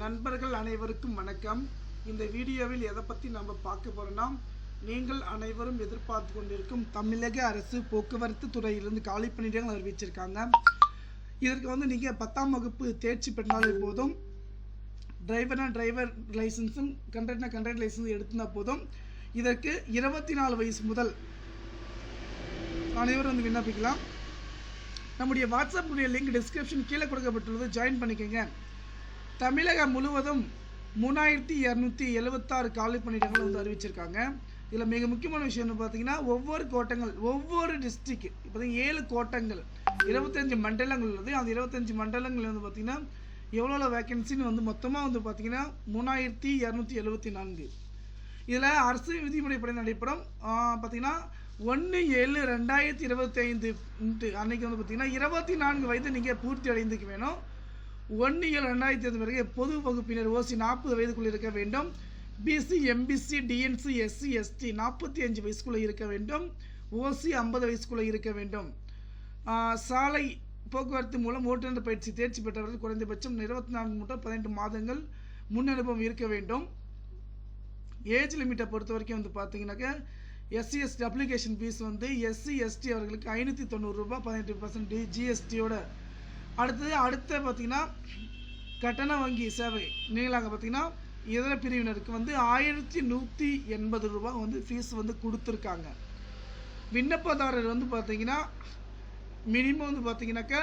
நண்பர்கள் அனைவருக்கும் வணக்கம். இந்த வீடியோவில் எதை பற்றி நம்ம பார்க்க போகிறோம்னா, நீங்கள் அனைவரும் எதிர்பார்த்து கொண்டிருக்கும் தமிழக அரசு போக்குவரத்து துறையிலிருந்து காலி பணியிடங்கள் அறிவிச்சிருக்காங்க. இதற்கு நீங்கள் 10ஆம் வகுப்பு தேர்ச்சி பெற்றாலே போதும், டிரைவர் லைசன்ஸும் கண்டக்டர் லைசன்ஸும் எடுத்திருந்தால் போதும். இதற்கு 24 வயசு முதல் அனைவரும் விண்ணப்பிக்கலாம். நம்முடைய வாட்ஸ்அப்புடைய லிங்க் டிஸ்கிரிப்ஷன் கீழே கொடுக்கப்பட்டுள்ளது, ஜாயின் பண்ணிக்கோங்க. தமிழகம் முழுவதும் 3276 காலி பணியிடங்கள் அறிவிச்சிருக்காங்க. இதில் மிக முக்கியமான விஷயம் பார்த்தீங்கன்னா, ஒவ்வொரு கோட்டங்கள், ஒவ்வொரு டிஸ்ட்ரிக்ட் இப்போ 7 கோட்டங்கள் 25 மண்டலங்கள் உள்ளது. அந்த 25 மண்டலங்கள் பார்த்தீங்கன்னா எவ்வளோ வேக்கன்சின்னு மொத்தமாக பார்த்தீங்கன்னா 3274. இதில் அரசு விதிமுறைப்படி நடைபெறும். பார்த்தீங்கன்னா 1/7/2025 அன்னைக்கு பார்த்தீங்கன்னா 24 வயது நீங்கள் பூர்த்தி அடைந்துக்க வேணும். 1/7/2025 பிறகு பொது வகுப்பினர் ஓசி 40 வயதுக்குள் இருக்க வேண்டும். BC, MBC, DNC, SC, ST 45 வயசுக்குள்ளே இருக்க வேண்டும். ஓசி 50 வயசுக்குள்ளே இருக்க வேண்டும். சாலை போக்குவரத்து மூலம் ஓட்டுநர் பயிற்சி தேர்ச்சி பெற்றவர்கள் குறைந்தபட்சம் 24 முதல் 18 மாதங்கள் முன் அனுபவம் இருக்க வேண்டும். ஏஜ் லிமிட்டை பொறுத்த வரைக்கும் பார்த்தீங்கன்னாக்கா, SC ST application fee SC ST அவர்களுக்கு 590 ரூபாய் 18% ஜிஎஸ்டியோட. அடுத்த பார்த்தீங்கன்னா கட்டண வங்கி சேவை நீங்களாக பார்த்தீங்கன்னா இதர பிரிவினருக்கு 1180 ரூபாய் ஃபீஸ் கொடுத்துருக்காங்க. விண்ணப்பதாரர் பார்த்தீங்கன்னா மினிமம் பார்த்தீங்கன்னாக்கா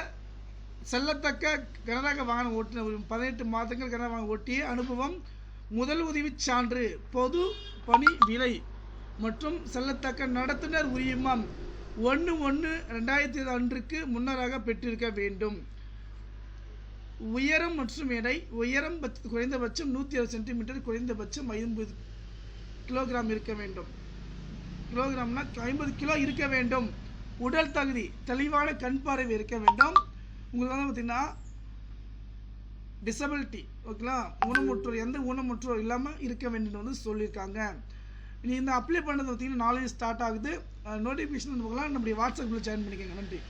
செல்லத்தக்க கனரக வாகன ஓட்டுநர் 18 மாதங்கள் கனரக வாகன ஓட்டிய அனுபவம், முதல் உதவி சான்று, பொது பணி விலை மற்றும் செல்லத்தக்க நடத்துனர் உரிமம் 1/1/2000 அன்றுக்கு முன்னராக பெற்றிருக்க வேண்டும். உயரம் மற்றும் எடை, உயரம் குறைந்தபட்சம் 160 சென்டிமீட்டர், குறைந்தபட்சம் 50 கிலோகிராம் இருக்க வேண்டும். கிலோகிராம்னா 50 கிலோ இருக்க வேண்டும். உடல் தகுதி, தெளிவான கண் பார்வை இருக்க வேண்டும். உங்களுக்கு பார்த்தீங்கன்னா டிசபிலிட்டி, ஓகேங்களா, ஊனமுற்றோர், எந்த ஊனமுற்றோர் இல்லாமல் இருக்க வேண்டும் சொல்லியிருக்காங்க. நீ இந்த அப்ளை பண்ணது பார்த்தீங்கன்னா நாளைக்கு ஸ்டார்ட் ஆகுது. நோட்டிஃபிகேஷன் நம்முடைய வாட்ஸ்அப்பில் ஜாயின் பண்ணிக்கோங்க. நன்றி.